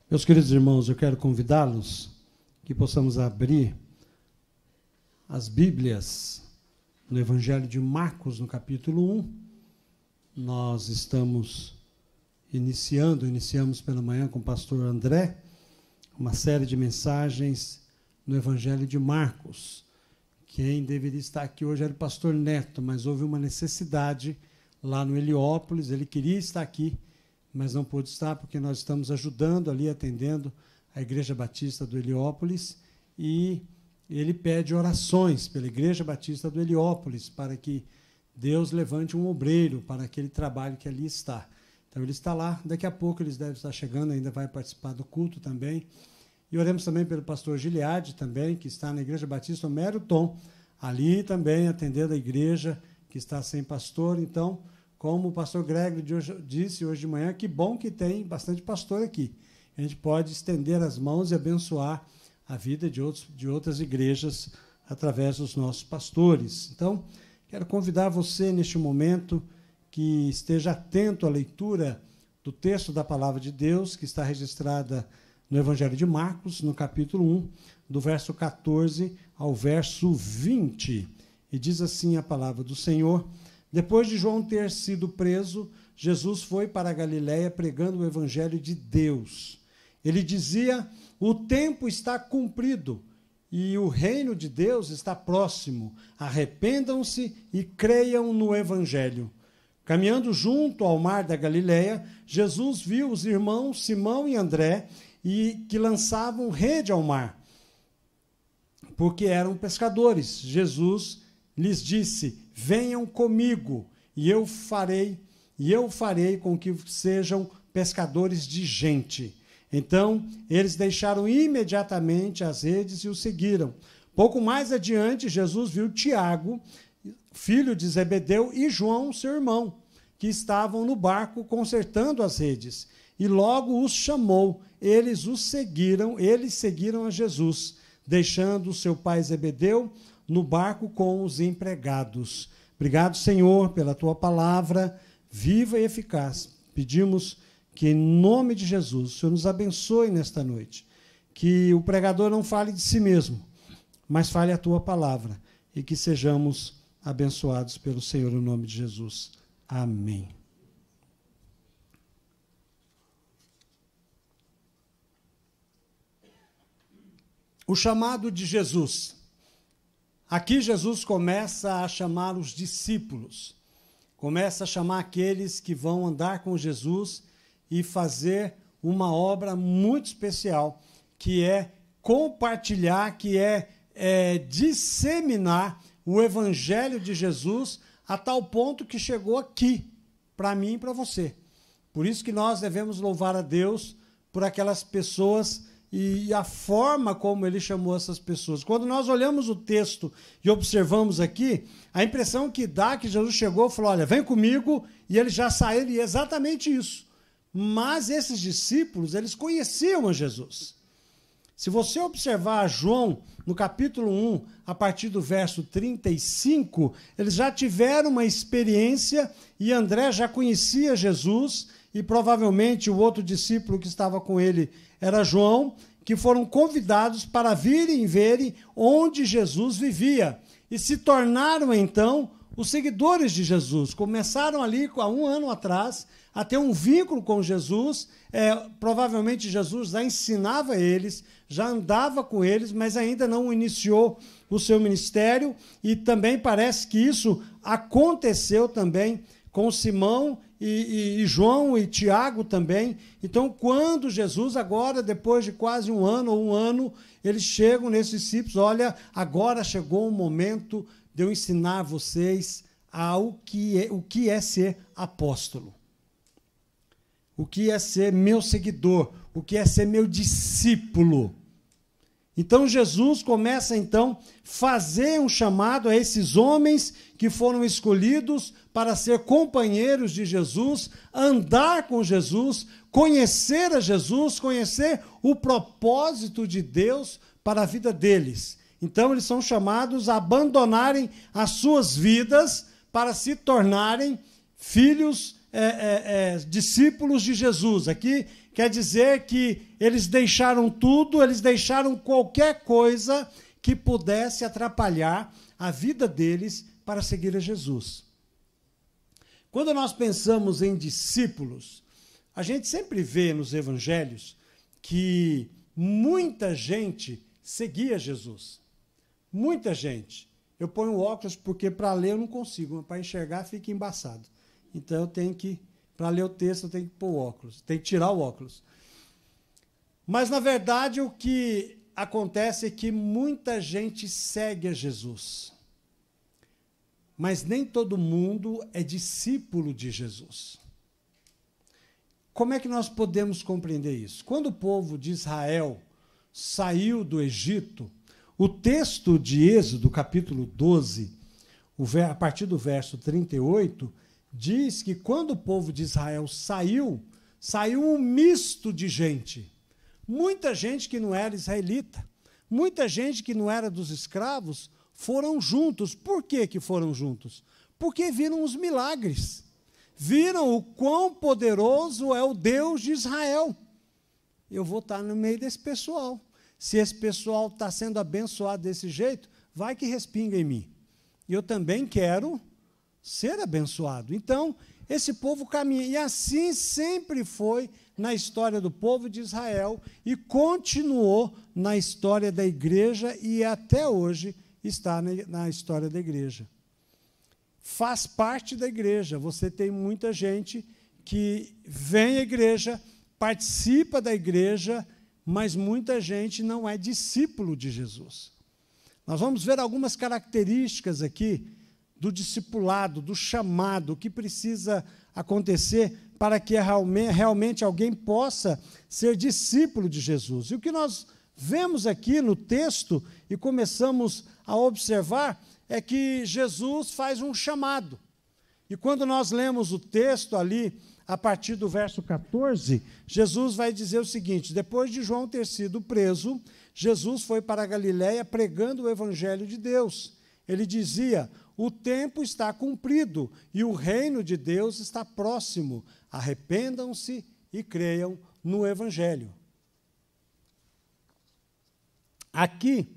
Meus queridos irmãos, eu quero convidá-los que possamos abrir as Bíblias no Evangelho de Marcos, no capítulo 1. Nós estamos iniciamos pela manhã com o pastor André, uma série de mensagens no Evangelho de Marcos. Quem deveria estar aqui hoje era o pastor Neto, mas houve uma necessidade lá no Heliópolis, ele queria estar aqui, mas não pôde estar, porque nós estamos ajudando ali, atendendo a Igreja Batista do Heliópolis, e ele pede orações pela Igreja Batista do Heliópolis, para que Deus levante um obreiro para aquele trabalho que ali está. Então, ele está lá, daqui a pouco eles devem estar chegando, ainda vai participar do culto também. E oremos também pelo pastor Gileade, também, que está na Igreja Batista Homero Tom, ali também atendendo a igreja que está sem pastor. Então, como o pastor Gregory disse hoje de manhã, que bom que tem bastante pastor aqui. A gente pode estender as mãos e abençoar a vida de outras igrejas através dos nossos pastores. Então, quero convidar você, neste momento, que esteja atento à leitura do texto da Palavra de Deus, que está registrada no Evangelho de Marcos, no capítulo 1, do verso 14 ao verso 20. E diz assim a palavra do Senhor: depois de João ter sido preso, Jesus foi para a Galiléia pregando o Evangelho de Deus. Ele dizia: o tempo está cumprido e o reino de Deus está próximo. Arrependam-se e creiam no Evangelho. Caminhando junto ao mar da Galiléia, Jesus viu os irmãos Simão e André, que lançavam rede ao mar, porque eram pescadores. Jesus lhes disse: venham comigo, e eu farei com que sejam pescadores de gente. Então, eles deixaram imediatamente as redes e o seguiram. Pouco mais adiante, Jesus viu Tiago, filho de Zebedeu, e João, seu irmão, que estavam no barco consertando as redes, e logo os chamou. Eles seguiram a Jesus, deixando seu pai Zebedeu no barco com os empregados. Obrigado, Senhor, pela tua palavra viva e eficaz. Pedimos que, em nome de Jesus, o Senhor nos abençoe nesta noite, que o pregador não fale de si mesmo, mas fale a tua palavra, e que sejamos abençoados pelo Senhor, no nome de Jesus. Amém. O chamado de Jesus. Aqui Jesus começa a chamar os discípulos, começa a chamar aqueles que vão andar com Jesus e fazer uma obra muito especial, que é compartilhar, que é disseminar o Evangelho de Jesus a tal ponto que chegou aqui, para mim e para você. Por isso que nós devemos louvar a Deus por aquelas pessoas e a forma como ele chamou essas pessoas. Quando nós olhamos o texto e observamos aqui, a impressão que dá que Jesus chegou e falou: olha, vem comigo, e eles já saíram, e é exatamente isso. Mas esses discípulos, eles conheciam a Jesus. Se você observar João, no capítulo 1, a partir do verso 35, eles já tiveram uma experiência, e André já conhecia Jesus, e provavelmente o outro discípulo que estava com ele era João, que foram convidados para virem verem onde Jesus vivia, e se tornaram, então, os seguidores de Jesus. Começaram ali, há 1 ano atrás, a ter um vínculo com Jesus. Provavelmente Jesus já ensinava eles, já andava com eles, mas ainda não iniciou o seu ministério, e também parece que isso aconteceu também com Simão e João e Tiago também. Então, quando Jesus, agora, depois de quase 1 ano, eles chegam nesses discípulos: olha, agora chegou o momento de eu ensinar vocês o que é ser apóstolo, o que é ser meu seguidor, o que é ser meu discípulo. Então, Jesus começa, então, a fazer um chamado a esses homens que foram escolhidos para ser companheiros de Jesus, andar com Jesus, conhecer a Jesus, conhecer o propósito de Deus para a vida deles. Então, eles são chamados a abandonarem as suas vidas para se tornarem filhos discípulos de Jesus. Aqui quer dizer que eles deixaram tudo, eles deixaram qualquer coisa que pudesse atrapalhar a vida deles para seguir a Jesus. Quando nós pensamos em discípulos, a gente sempre vê nos evangelhos que muita gente seguia Jesus. Muita gente. Eu ponho óculos porque para ler eu não consigo, mas para enxergar fica embaçado. Então eu tenho que, para ler o texto, eu tenho que pôr óculos, tenho que tirar o óculos. Mas, na verdade, o que acontece é que muita gente segue a Jesus. Mas nem todo mundo é discípulo de Jesus. Como é que nós podemos compreender isso? Quando o povo de Israel saiu do Egito, o texto de Êxodo, capítulo 12, a partir do verso 38, diz que quando o povo de Israel saiu um misto de gente. Muita gente que não era israelita, muita gente que não era dos escravos, foram juntos. Por que foram juntos? Porque viram os milagres. Viram o quão poderoso é o Deus de Israel. Eu vou estar no meio desse pessoal. Se esse pessoal está sendo abençoado desse jeito, vai que respinga em mim. Eu também quero ser abençoado. Então, esse povo caminha. E assim sempre foi na história do povo de Israel e continuou na história da igreja e até hoje está na história da igreja. Faz parte da igreja. Você tem muita gente que vem à igreja, participa da igreja, mas muita gente não é discípulo de Jesus. Nós vamos ver algumas características aqui do discipulado, do chamado, o que precisa acontecer para que realmente alguém possa ser discípulo de Jesus. E o que nós vemos aqui no texto e começamos a observar é que Jesus faz um chamado. E quando nós lemos o texto ali, a partir do verso 14, Jesus vai dizer o seguinte: depois de João ter sido preso, Jesus foi para a Galiléia pregando o evangelho de Deus. Ele dizia: o tempo está cumprido e o reino de Deus está próximo. Arrependam-se e creiam no evangelho. Aqui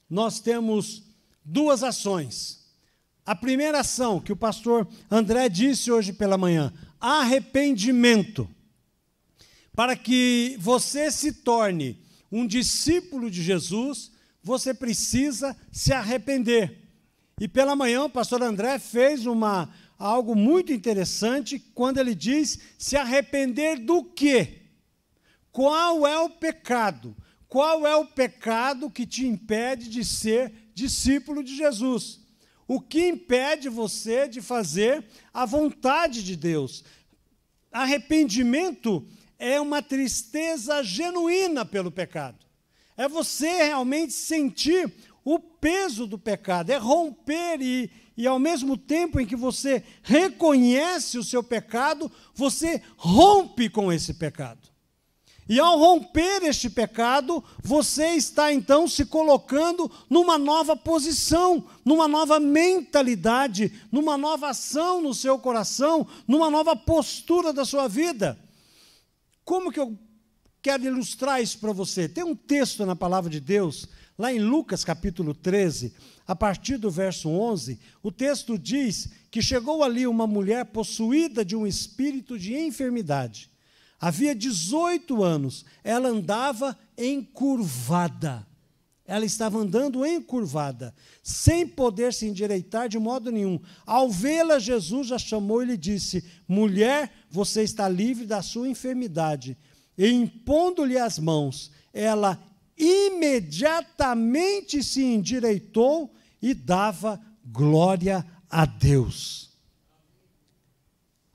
nós temos duas ações. A primeira ação que o pastor André disse hoje pela manhã: arrependimento. Para que você se torne um discípulo de Jesus, você precisa se arrepender. E pela manhã o pastor André fez algo muito interessante quando ele diz: se arrepender do quê? Qual é o pecado? Qual é o pecado que te impede de ser discípulo de Jesus? O que impede você de fazer a vontade de Deus? Arrependimento é uma tristeza genuína pelo pecado. É você realmente sentir o peso do pecado, é romper e ao mesmo tempo em que você reconhece o seu pecado, você rompe com esse pecado. E ao romper este pecado, você está então se colocando numa nova posição, numa nova mentalidade, numa nova ação no seu coração, numa nova postura da sua vida. Como que eu quero ilustrar isso para você? Tem um texto na palavra de Deus, lá em Lucas capítulo 13, a partir do verso 11, o texto diz que chegou ali uma mulher possuída de um espírito de enfermidade. Havia 18 anos, ela andava encurvada. Ela estava andando encurvada, sem poder se endireitar de modo nenhum. Ao vê-la, Jesus a chamou e lhe disse: mulher, você está livre da sua enfermidade. E impondo-lhe as mãos, ela imediatamente se endireitou e dava glória a Deus.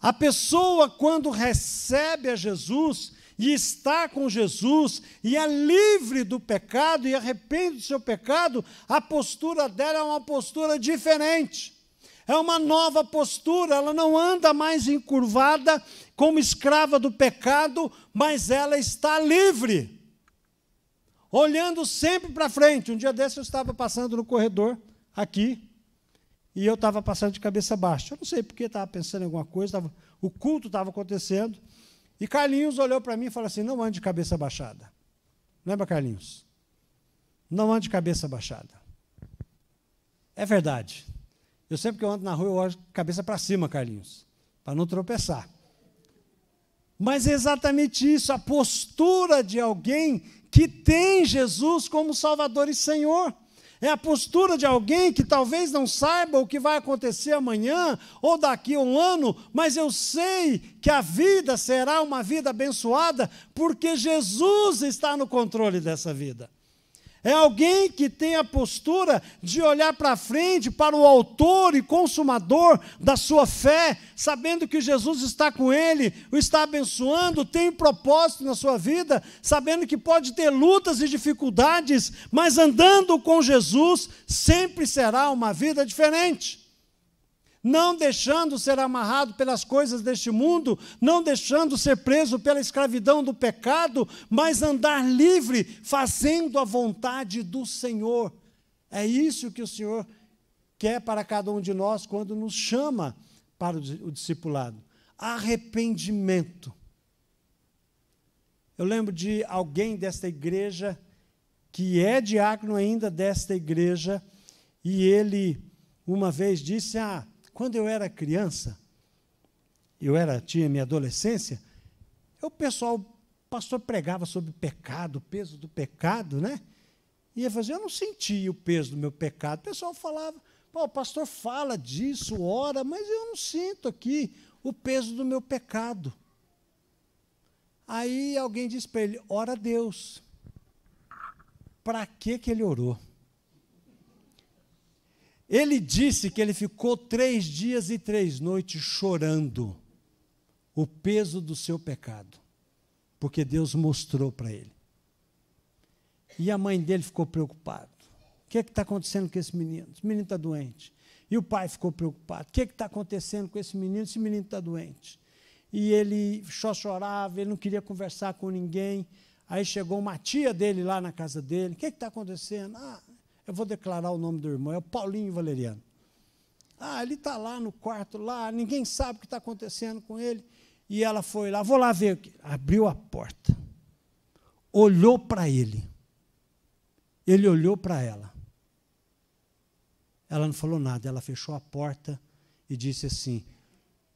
A pessoa, quando recebe a Jesus e está com Jesus e é livre do pecado e arrepende do seu pecado, a postura dela é uma postura diferente. É uma nova postura, ela não anda mais encurvada como escrava do pecado, mas ela está livre, olhando sempre para frente. Um dia desse eu estava passando no corredor, aqui, e eu estava passando de cabeça baixa. Eu não sei porque estava pensando em alguma coisa, estava o culto estava acontecendo, e Carlinhos olhou para mim e falou assim, não ande de cabeça baixada. Lembra, Carlinhos? Não ande de cabeça baixada. É verdade. Eu sempre que eu ando na rua, eu olho de cabeça para cima, Carlinhos, para não tropeçar. Mas é exatamente isso, a postura de alguém que tem Jesus como Salvador e Senhor. É a postura de alguém que talvez não saiba o que vai acontecer amanhã ou daqui a um ano, mas eu sei que a vida será uma vida abençoada porque Jesus está no controle dessa vida. É alguém que tem a postura de olhar para frente, para o autor e consumador da sua fé, sabendo que Jesus está com ele, o está abençoando, tem propósito na sua vida, sabendo que pode ter lutas e dificuldades, mas andando com Jesus sempre será uma vida diferente. Não deixando ser amarrado pelas coisas deste mundo, não deixando ser preso pela escravidão do pecado, mas andar livre, fazendo a vontade do Senhor. É isso que o Senhor quer para cada um de nós quando nos chama para o discipulado. Arrependimento. Eu lembro de alguém desta igreja, que é diácono ainda desta igreja, e ele uma vez disse, quando eu era criança, tinha minha adolescência, o pastor pregava sobre pecado, o peso do pecado, né? E eu fazia, eu não sentia o peso do meu pecado. O pessoal falava, o pastor fala disso, ora, mas eu não sinto aqui o peso do meu pecado. Aí alguém disse para ele, ora a Deus. Para que ele orou? Ele disse que ele ficou 3 dias e 3 noites chorando o peso do seu pecado, porque Deus mostrou para ele. E a mãe dele ficou preocupada. O que está acontecendo com esse menino? Esse menino está doente. E o pai ficou preocupado. O que está acontecendo com esse menino? Esse menino está doente. E ele só chorava, ele não queria conversar com ninguém. Aí chegou uma tia dele lá na casa dele. O que está acontecendo? Eu vou declarar o nome do irmão, é o Paulinho Valeriano. Ele está lá no quarto, lá, ninguém sabe o que está acontecendo com ele. E ela foi lá, vou lá ver. Abriu a porta, olhou para ele. Ele olhou para ela. Ela não falou nada, ela fechou a porta e disse assim,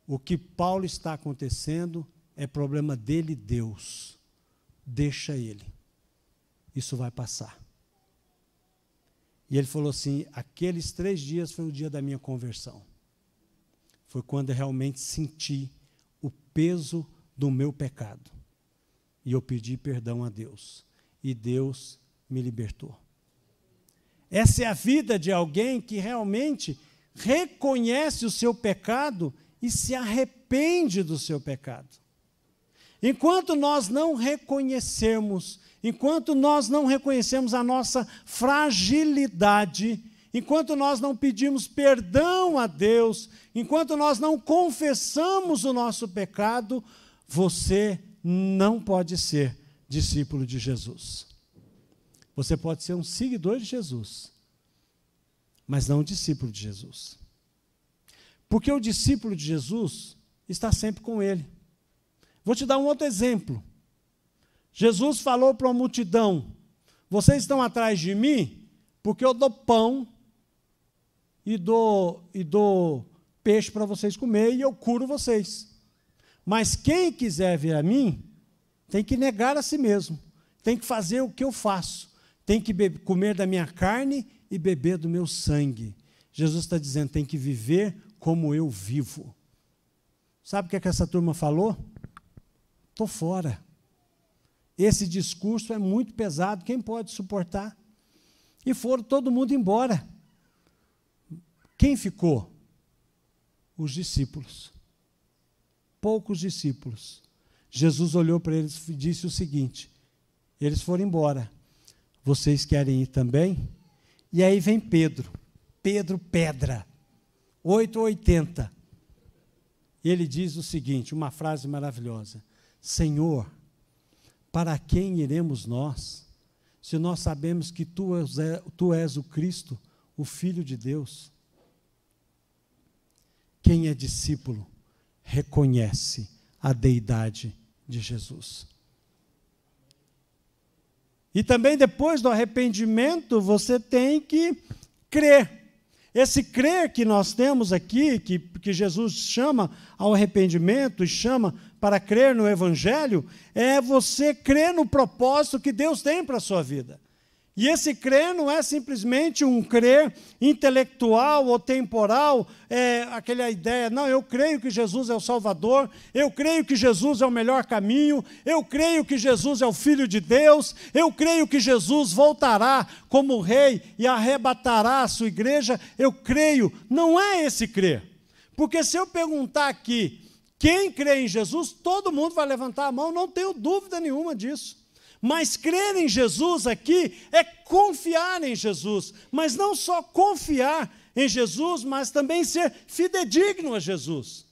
o que Paulo está acontecendo é problema dele e Deus. Deixa ele. Isso vai passar. E ele falou assim, aqueles 3 dias foi o dia da minha conversão. Foi quando eu realmente senti o peso do meu pecado. E eu pedi perdão a Deus. E Deus me libertou. Essa é a vida de alguém que realmente reconhece o seu pecado e se arrepende do seu pecado. Enquanto nós não reconhecemos a nossa fragilidade, enquanto nós não pedimos perdão a Deus, enquanto nós não confessamos o nosso pecado, você não pode ser discípulo de Jesus. Você pode ser um seguidor de Jesus, mas não um discípulo de Jesus. Porque o discípulo de Jesus está sempre com ele. Vou te dar um outro exemplo. Jesus falou para uma multidão, vocês estão atrás de mim porque eu dou pão e dou peixe para vocês comer e eu curo vocês. Mas quem quiser vir a mim, tem que negar a si mesmo, tem que fazer o que eu faço, tem que comer da minha carne e beber do meu sangue. Jesus está dizendo, tem que viver como eu vivo. Sabe o que essa turma falou? Estou fora. Esse discurso é muito pesado, quem pode suportar? E foram todo mundo embora. Quem ficou? Os discípulos. Poucos discípulos. Jesus olhou para eles e disse o seguinte, eles foram embora. Vocês querem ir também? E aí vem Pedro, pedra, 8,80. E ele diz o seguinte, uma frase maravilhosa, Senhor, para quem iremos nós, se nós sabemos que tu és o Cristo, o Filho de Deus? Quem é discípulo, reconhece a deidade de Jesus. E também depois do arrependimento, você tem que crer. Esse crer que nós temos aqui, que Jesus chama ao arrependimento e chama para crer no Evangelho, é você crer no propósito que Deus tem para a sua vida. E esse crer não é simplesmente um crer intelectual ou temporal, aquela ideia, não, eu creio que Jesus é o Salvador, eu creio que Jesus é o melhor caminho, eu creio que Jesus é o Filho de Deus, eu creio que Jesus voltará como rei e arrebatará a sua igreja, eu creio. Não é esse crer. Porque se eu perguntar aqui, quem crê em Jesus, todo mundo vai levantar a mão, não tenho dúvida nenhuma disso. Mas crer em Jesus aqui é confiar em Jesus, mas não só confiar em Jesus, mas também ser fidedigno a Jesus.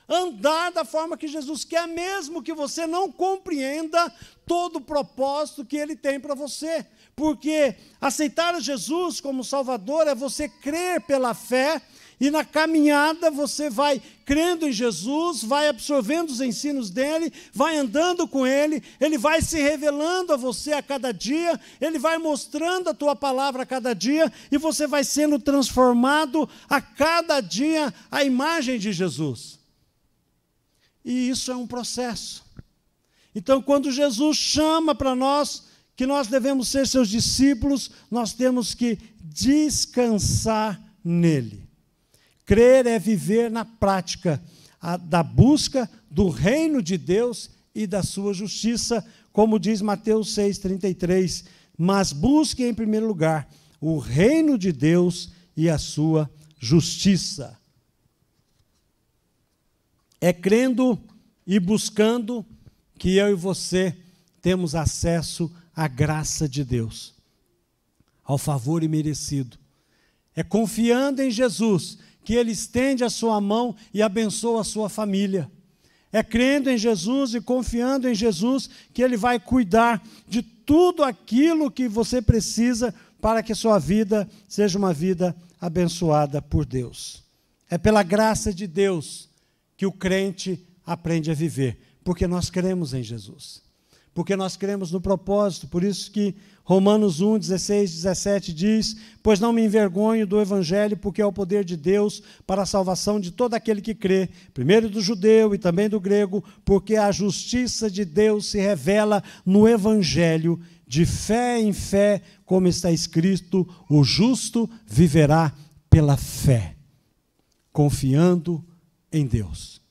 Andar da forma que Jesus quer, mesmo que você não compreenda todo o propósito que Ele tem para você. Porque aceitar a Jesus como Salvador é você crer pela fé, e na caminhada você vai crendo em Jesus, vai absorvendo os ensinos dele, vai andando com ele, ele vai se revelando a você a cada dia, ele vai mostrando a tua palavra a cada dia, e você vai sendo transformado a cada dia à imagem de Jesus. E isso é um processo. Então, quando Jesus chama para nós, que nós devemos ser seus discípulos, nós temos que descansar nele. Crer é viver na prática da busca do reino de Deus e da sua justiça, como diz Mateus 6,33. Mas busque em primeiro lugar o reino de Deus e a sua justiça. É crendo e buscando que eu e você temos acesso à graça de Deus, ao favor imerecido. É confiando em Jesus que Ele estende a sua mão e abençoa a sua família. É crendo em Jesus e confiando em Jesus que Ele vai cuidar de tudo aquilo que você precisa para que a sua vida seja uma vida abençoada por Deus. É pela graça de Deus que o crente aprende a viver, porque nós cremos em Jesus, porque nós cremos no propósito. Por isso que Romanos 1, 16, 17 diz: pois não me envergonho do Evangelho, porque é o poder de Deus para a salvação de todo aquele que crê, primeiro do judeu e também do grego, porque a justiça de Deus se revela no Evangelho, de fé em fé, como está escrito, o justo viverá pela fé, confiando em Deus.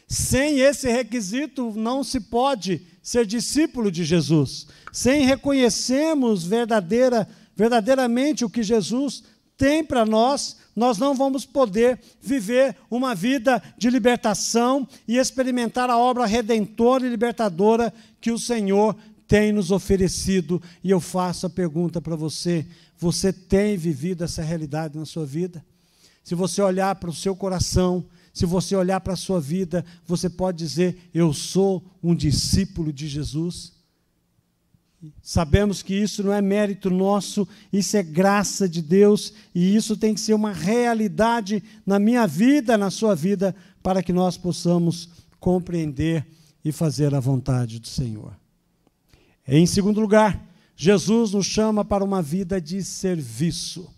Sem esse requisito, não se pode ser discípulo de Jesus. Sem reconhecermos verdadeiramente o que Jesus tem para nós, nós não vamos poder viver uma vida de libertação e experimentar a obra redentora e libertadora que o Senhor tem nos oferecido. E eu faço a pergunta para você: você tem vivido essa realidade na sua vida? Se você olhar para o seu coração, se você olhar para a sua vida, você pode dizer: eu sou um discípulo de Jesus? Sabemos que isso não é mérito nosso, isso é graça de Deus, e isso tem que ser uma realidade na minha vida, na sua vida, para que nós possamos compreender e fazer a vontade do Senhor. Em segundo lugar, Jesus nos chama para uma vida de serviço.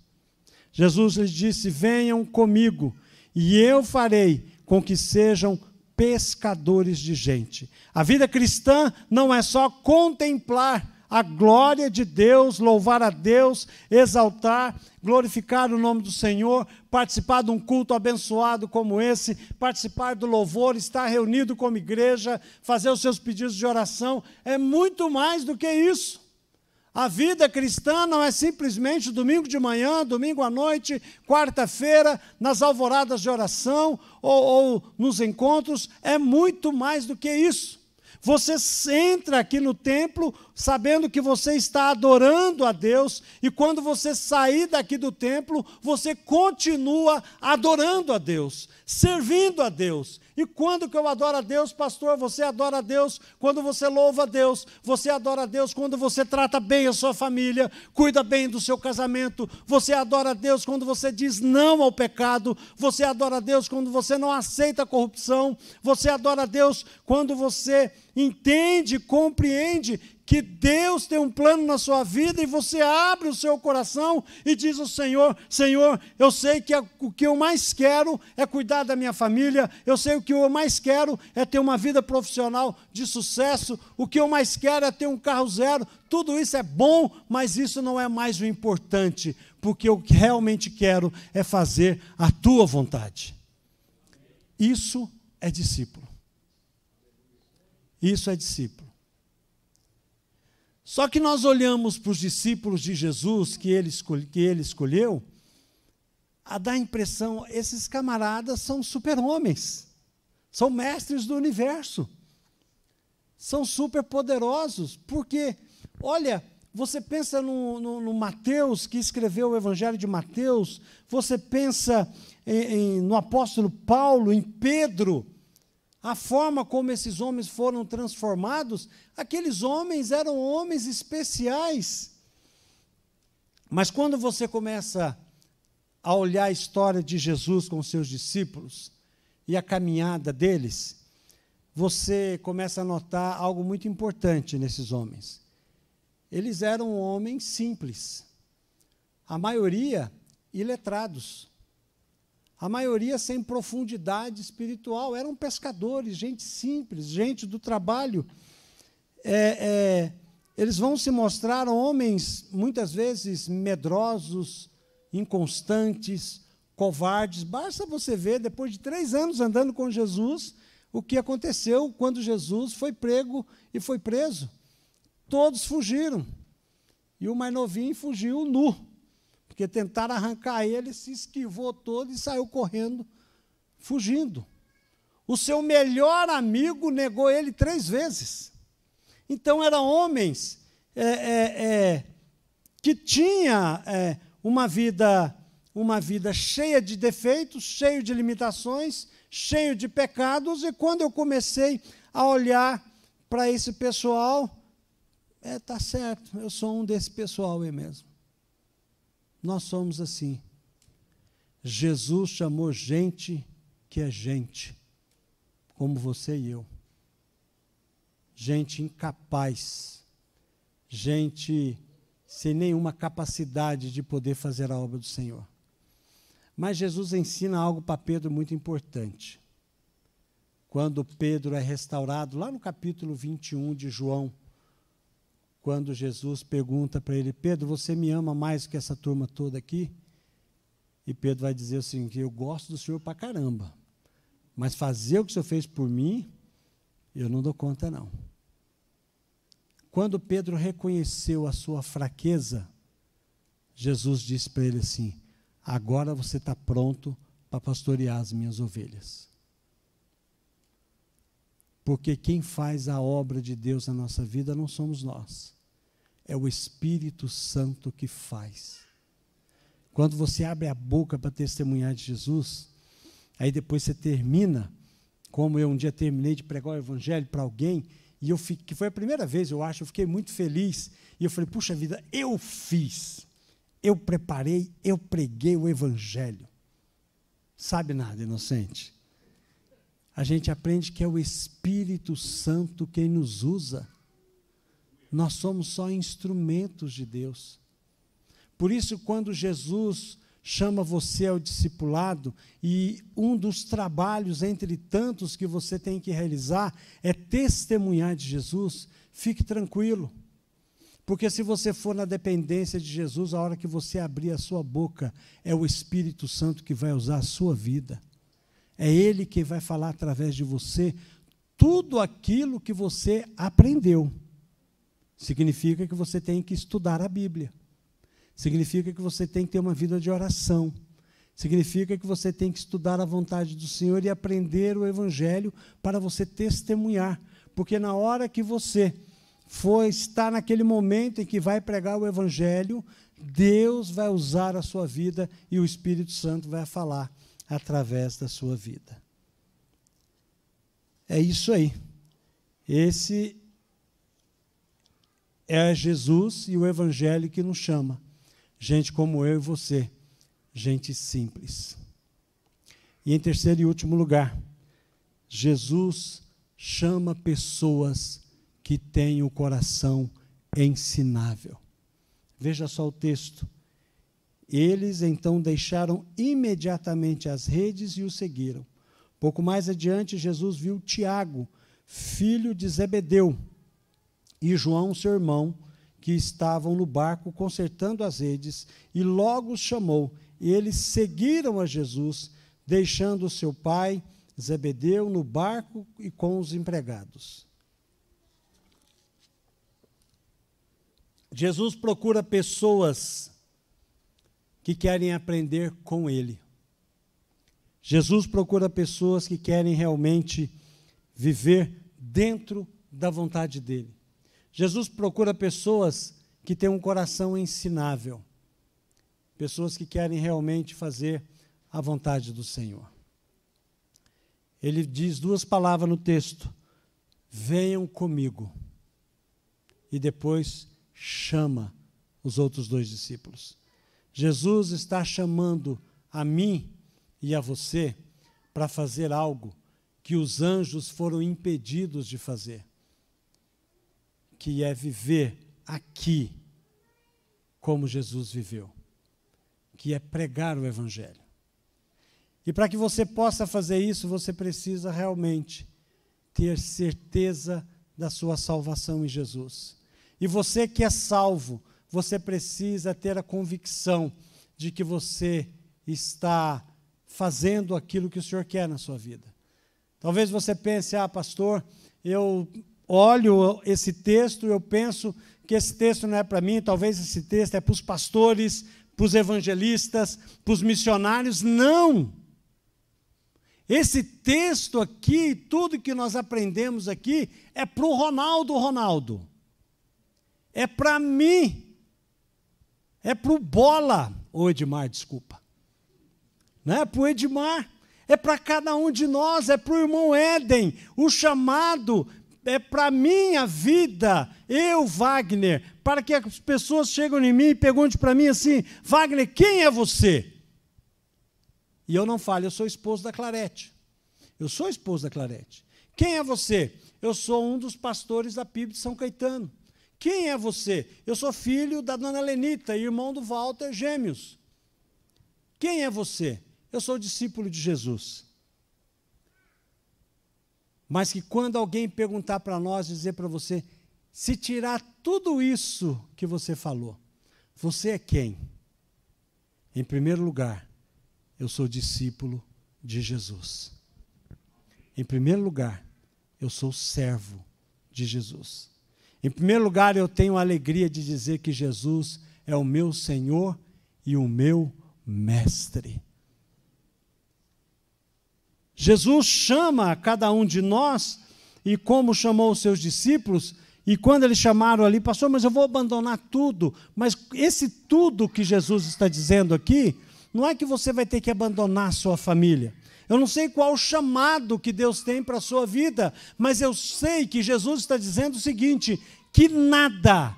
Jesus lhes disse: venham comigo, e eu farei com que sejam pescadores de gente. A vida cristã não é só contemplar a glória de Deus, louvar a Deus, exaltar, glorificar o nome do Senhor, participar de um culto abençoado como esse, participar do louvor, estar reunido como igreja, fazer os seus pedidos de oração. É muito mais do que isso. A vida cristã não é simplesmente domingo de manhã, domingo à noite, quarta-feira, nas alvoradas de oração ou nos encontros. É muito mais do que isso. Você entra aqui no templo sabendo que você está adorando a Deus, e quando você sair daqui do templo, você continua adorando a Deus, servindo a Deus, E quando que eu adoro a Deus, pastor? Você adora a Deus quando você louva a Deus. Você adora a Deus quando você trata bem a sua família, cuida bem do seu casamento. Você adora a Deus quando você diz não ao pecado. Você adora a Deus quando você não aceita a corrupção. Você adora a Deus quando você entende, compreende que Deus tem um plano na sua vida e você abre o seu coração e diz ao Senhor, Senhor, eu sei que o que eu mais quero é cuidar da minha família, eu sei que o que eu mais quero é ter uma vida profissional de sucesso, o que eu mais quero é ter um carro zero, tudo isso é bom, mas isso não é mais o importante, porque o que realmente quero é fazer a tua vontade. Isso é discípulo. Isso é discípulo. Só que nós olhamos para os discípulos de Jesus que ele escolheu, a dar a impressão, esses camaradas são super-homens, são mestres do universo, são superpoderosos, porque, olha, você pensa no Mateus, que escreveu o Evangelho de Mateus, você pensa no apóstolo Paulo, em Pedro, a forma como esses homens foram transformados, aqueles homens eram homens especiais. Mas quando você começa a olhar a história de Jesus com seus discípulos e a caminhada deles, você começa a notar algo muito importante nesses homens. Eles eram homens simples, a maioria iletrados. A maioria sem profundidade espiritual, eram pescadores, gente simples, gente do trabalho. Eles vão se mostrar homens, muitas vezes, medrosos, inconstantes, covardes. Basta você ver, depois de 3 anos andando com Jesus, o que aconteceu quando Jesus foi prego e foi preso. Todos fugiram. E o mais novinho fugiu nu. Porque tentaram arrancar ele, se esquivou todo e saiu correndo, fugindo. O seu melhor amigo negou ele 3 vezes. Então, eram homens que tinham uma vida cheia de defeitos, cheio de limitações, cheio de pecados, e quando eu comecei a olhar para esse pessoal, tá certo, eu sou um desse pessoal aí mesmo. Nós somos assim. Jesus chamou gente que é gente, como você e eu. Gente incapaz, gente sem nenhuma capacidade de poder fazer a obra do Senhor. Mas Jesus ensina algo para Pedro muito importante. Quando Pedro é restaurado, lá no capítulo 21 de João, quando Jesus pergunta para ele, Pedro, você me ama mais que essa turma toda aqui? E Pedro vai dizer assim, que eu gosto do Senhor para caramba, mas fazer o que o Senhor fez por mim, eu não dou conta não. Quando Pedro reconheceu a sua fraqueza, Jesus disse para ele assim, agora você está pronto para pastorear as minhas ovelhas. Porque quem faz a obra de Deus na nossa vida não somos nós. É o Espírito Santo que faz. Quando você abre a boca para testemunhar de Jesus, aí depois você termina, como eu um dia terminei de pregar o Evangelho para alguém, e que foi a primeira vez, eu acho, eu fiquei muito feliz, e eu falei, puxa vida, eu fiz, eu preparei, eu preguei o Evangelho. Sabe nada, inocente? A gente aprende que é o Espírito Santo quem nos usa. Nós somos só instrumentos de Deus. Por isso, quando Jesus chama você ao discipulado, e um dos trabalhos, entre tantos que você tem que realizar, é testemunhar de Jesus, fique tranquilo. Porque se você for na dependência de Jesus, a hora que você abrir a sua boca, é o Espírito Santo que vai usar a sua vida. É Ele que vai falar através de você tudo aquilo que você aprendeu. Significa que você tem que estudar a Bíblia. Significa que você tem que ter uma vida de oração. Significa que você tem que estudar a vontade do Senhor e aprender o Evangelho para você testemunhar. Porque na hora que você for estar naquele momento em que vai pregar o Evangelho, Deus vai usar a sua vida e o Espírito Santo vai falar através da sua vida. É isso aí. Esse é Jesus e o Evangelho que nos chama. Gente como eu e você, gente simples. E em terceiro e último lugar, Jesus chama pessoas que têm o coração ensinável. Veja só o texto. Eles então deixaram imediatamente as redes e o seguiram. Pouco mais adiante, Jesus viu Tiago, filho de Zebedeu, e João, seu irmão, que estavam no barco consertando as redes, e logo os chamou. E eles seguiram a Jesus, deixando seu pai, Zebedeu, no barco e com os empregados. Jesus procura pessoas que querem aprender com ele. Jesus procura pessoas que querem realmente viver dentro da vontade dele. Jesus procura pessoas que têm um coração ensinável, pessoas que querem realmente fazer a vontade do Senhor. Ele diz duas palavras no texto: venham comigo, e depois chama os outros dois discípulos. Jesus está chamando a mim e a você para fazer algo que os anjos foram impedidos de fazer, que é viver aqui como Jesus viveu, que é pregar o Evangelho. E para que você possa fazer isso, você precisa realmente ter certeza da sua salvação em Jesus. E você que é salvo, você precisa ter a convicção de que você está fazendo aquilo que o Senhor quer na sua vida. Talvez você pense, pastor, eu olho esse texto, eu penso que esse texto não é para mim, talvez esse texto é para os pastores, para os evangelistas, para os missionários. Não! Esse texto aqui, tudo que nós aprendemos aqui, é para o Ronaldo. É para mim. É para o Bola, ou Edmar, desculpa. Não é para o Edmar. É para cada um de nós, é para o irmão Éden. O chamado é para a minha vida, eu, Wagner, para que as pessoas cheguem em mim e perguntem para mim assim: Wagner, quem é você? E eu não falo, eu sou esposo da Clarete. Eu sou esposo da Clarete. Quem é você? Eu sou um dos pastores da PIB de São Caetano. Quem é você? Eu sou filho da dona Lenita, irmão do Walter, gêmeos. Quem é você? Eu sou discípulo de Jesus. Mas que quando alguém perguntar para nós, dizer para você, se tirar tudo isso que você falou, você é quem? Em primeiro lugar, eu sou discípulo de Jesus. Em primeiro lugar, eu sou servo de Jesus. Em primeiro lugar, eu tenho a alegria de dizer que Jesus é o meu Senhor e o meu Mestre. Jesus chama cada um de nós, e como chamou os seus discípulos, e quando eles chamaram ali, pastor, mas eu vou abandonar tudo. Mas esse tudo que Jesus está dizendo aqui, não é que você vai ter que abandonar a sua família. Eu não sei qual o chamado que Deus tem para a sua vida, mas eu sei que Jesus está dizendo o seguinte, que nada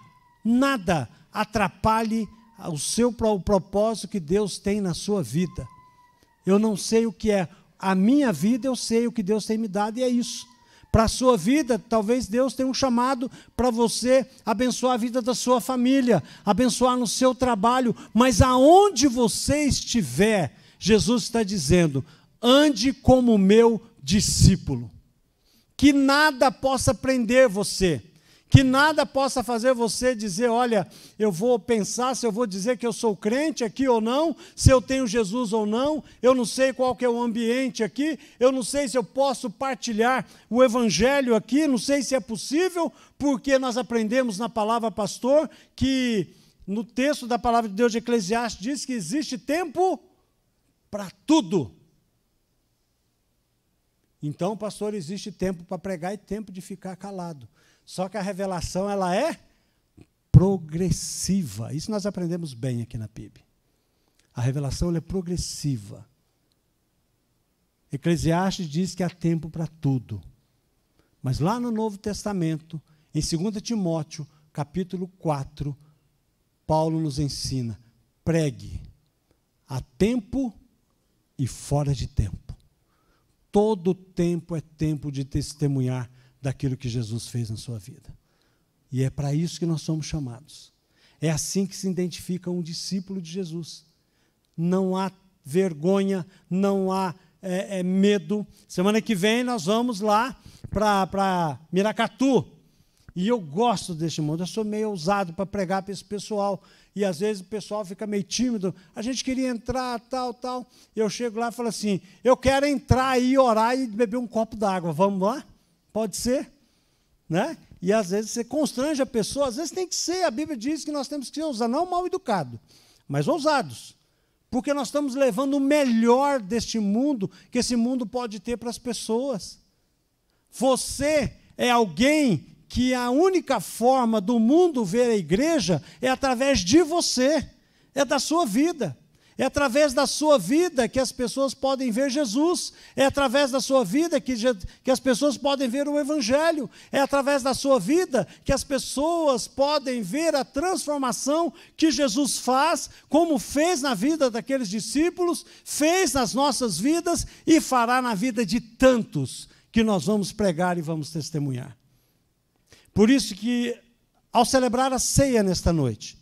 atrapalhe o propósito que Deus tem na sua vida. Eu não sei o que é a minha vida, eu sei o que Deus tem me dado, e é isso. Para a sua vida, talvez Deus tenha um chamado para você abençoar a vida da sua família, abençoar no seu trabalho, mas aonde você estiver, Jesus está dizendo, ande como meu discípulo. Que nada possa prender você, que nada possa fazer você dizer, olha, eu vou pensar se eu vou dizer que eu sou crente aqui ou não, se eu tenho Jesus ou não, eu não sei qual que é o ambiente aqui, eu não sei se eu posso partilhar o evangelho aqui, não sei se é possível, porque nós aprendemos na palavra pastor, que no texto da palavra de Deus de Eclesiastes diz que existe tempo para tudo. Então, pastor, existe tempo para pregar e tempo de ficar calado. Só que a revelação, ela é progressiva. Isso nós aprendemos bem aqui na PIB. A revelação, ela é progressiva. Eclesiastes diz que há tempo para tudo. Mas lá no Novo Testamento, em 2 Timóteo, capítulo 4, Paulo nos ensina: pregue a tempo e fora de tempo. Todo tempo é tempo de testemunhar daquilo que Jesus fez na sua vida. E é para isso que nós somos chamados. É assim que se identifica um discípulo de Jesus. Não há vergonha, não há medo. Semana que vem nós vamos lá para Miracatu. E eu gosto deste mundo, eu sou meio ousado para pregar para esse pessoal. E às vezes o pessoal fica meio tímido. A gente queria entrar, tal. Eu chego lá e falo assim: eu quero entrar aí, orar e beber um copo d'água. Vamos lá? Pode ser? Né? E às vezes você constrange a pessoa. Às vezes tem que ser. A Bíblia diz que nós temos que ser ousados, não mal educados, mas ousados. Porque nós estamos levando o melhor deste mundo, que esse mundo pode ter para as pessoas. Você é alguém que a única forma do mundo ver a igreja é através de você, é da sua vida. É através da sua vida que as pessoas podem ver Jesus. É através da sua vida que as pessoas podem ver o Evangelho. É através da sua vida que as pessoas podem ver a transformação que Jesus faz, como fez na vida daqueles discípulos, fez nas nossas vidas e fará na vida de tantos que nós vamos pregar e vamos testemunhar. Por isso que, ao celebrar a ceia nesta noite,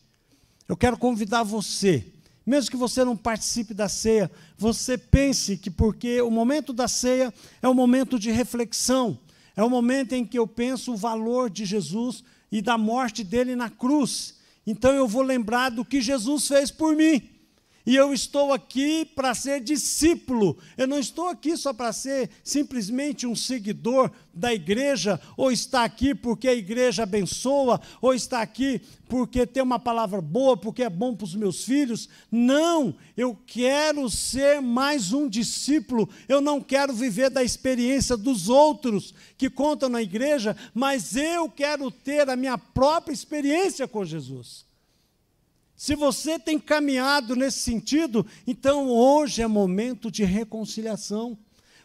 eu quero convidar você, mesmo que você não participe da ceia, você pense que, porque o momento da ceia é um momento de reflexão, é o momento em que eu penso o valor de Jesus e da morte dele na cruz. Então eu vou lembrar do que Jesus fez por mim. E eu estou aqui para ser discípulo. Eu não estou aqui só para ser simplesmente um seguidor da igreja, ou está aqui porque a igreja abençoa, ou está aqui porque tem uma palavra boa, porque é bom para os meus filhos. Não, eu quero ser mais um discípulo. Eu não quero viver da experiência dos outros que contam na igreja, mas eu quero ter a minha própria experiência com Jesus. Se você tem caminhado nesse sentido, então hoje é momento de reconciliação,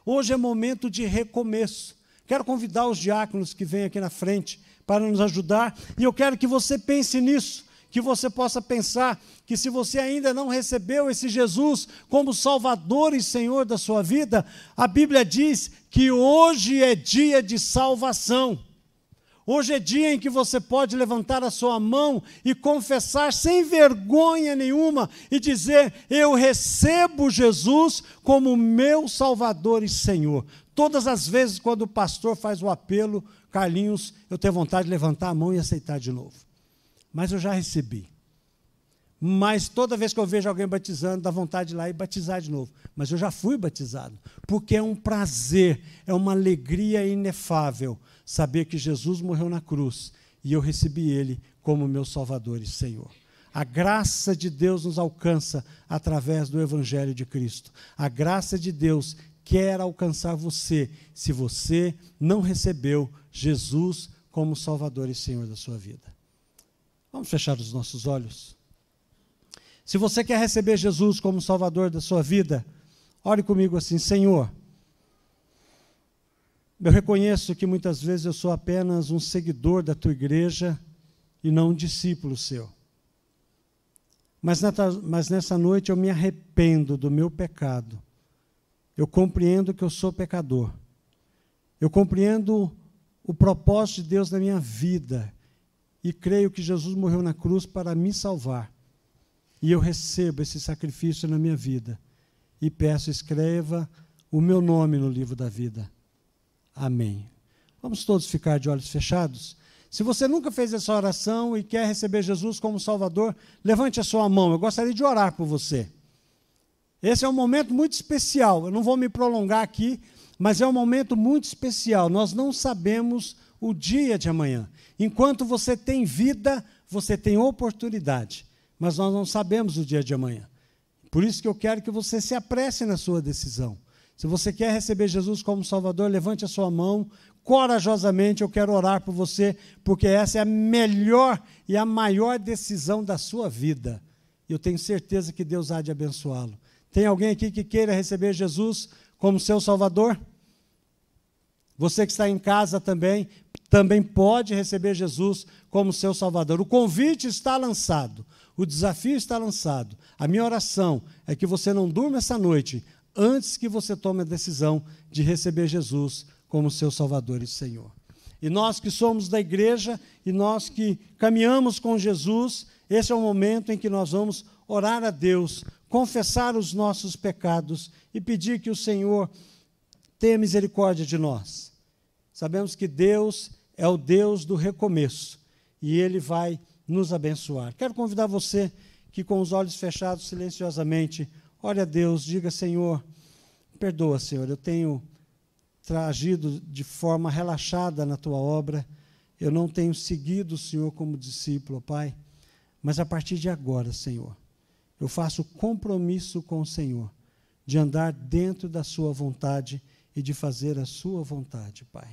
hoje é momento de recomeço. Quero convidar os diáconos que vêm aqui na frente para nos ajudar, e eu quero que você pense nisso, que você possa pensar que se você ainda não recebeu esse Jesus como Salvador e Senhor da sua vida, a Bíblia diz que hoje é dia de salvação. Hoje é dia em que você pode levantar a sua mão e confessar sem vergonha nenhuma e dizer: eu recebo Jesus como meu Salvador e Senhor. Todas as vezes quando o pastor faz o apelo, Carlinhos, eu tenho vontade de levantar a mão e aceitar de novo. Mas eu já recebi. Mas toda vez que eu vejo alguém batizando, dá vontade de ir lá e batizar de novo. Mas eu já fui batizado, porque é um prazer, é uma alegria inefável saber que Jesus morreu na cruz e eu recebi Ele como meu Salvador e Senhor. A graça de Deus nos alcança através do Evangelho de Cristo. A graça de Deus quer alcançar você, se você não recebeu Jesus como Salvador e Senhor da sua vida. Vamos fechar os nossos olhos? Se você quer receber Jesus como Salvador da sua vida, ore comigo assim: Senhor, eu reconheço que muitas vezes eu sou apenas um seguidor da tua igreja e não um discípulo seu. Mas nessa noite eu me arrependo do meu pecado. Eu compreendo que eu sou pecador. Eu compreendo o propósito de Deus na minha vida e creio que Jesus morreu na cruz para me salvar. E eu recebo esse sacrifício na minha vida. E peço, escreva o meu nome no livro da vida. Amém. Vamos todos ficar de olhos fechados? Se você nunca fez essa oração e quer receber Jesus como Salvador, levante a sua mão. Eu gostaria de orar por você. Esse é um momento muito especial. Eu não vou me prolongar aqui, mas é um momento muito especial. Nós não sabemos o dia de amanhã. Enquanto você tem vida, você tem oportunidade. Mas nós não sabemos o dia de amanhã. Por isso que eu quero que você se apresse na sua decisão. Se você quer receber Jesus como Salvador, levante a sua mão, corajosamente, eu quero orar por você, porque essa é a melhor e a maior decisão da sua vida. E eu tenho certeza que Deus há de abençoá-lo. Tem alguém aqui que queira receber Jesus como seu Salvador? Você que está em casa também pode receber Jesus como seu Salvador. O convite está lançado, o desafio está lançado. A minha oração é que você não durma essa noite antes que você tome a decisão de receber Jesus como seu Salvador e Senhor. E nós que somos da igreja e nós que caminhamos com Jesus, esse é o momento em que nós vamos orar a Deus, confessar os nossos pecados e pedir que o Senhor tenha misericórdia de nós. Sabemos que Deus é o Deus do recomeço e Ele vai nos abençoar. Quero convidar você que com os olhos fechados, silenciosamente, ore a Deus, diga: Senhor, perdoa, Senhor, eu tenho agido de forma relaxada na Tua obra, eu não tenho seguido o Senhor como discípulo, Pai, mas a partir de agora, Senhor, eu faço compromisso com o Senhor, de andar dentro da Sua vontade e de fazer a Sua vontade, Pai.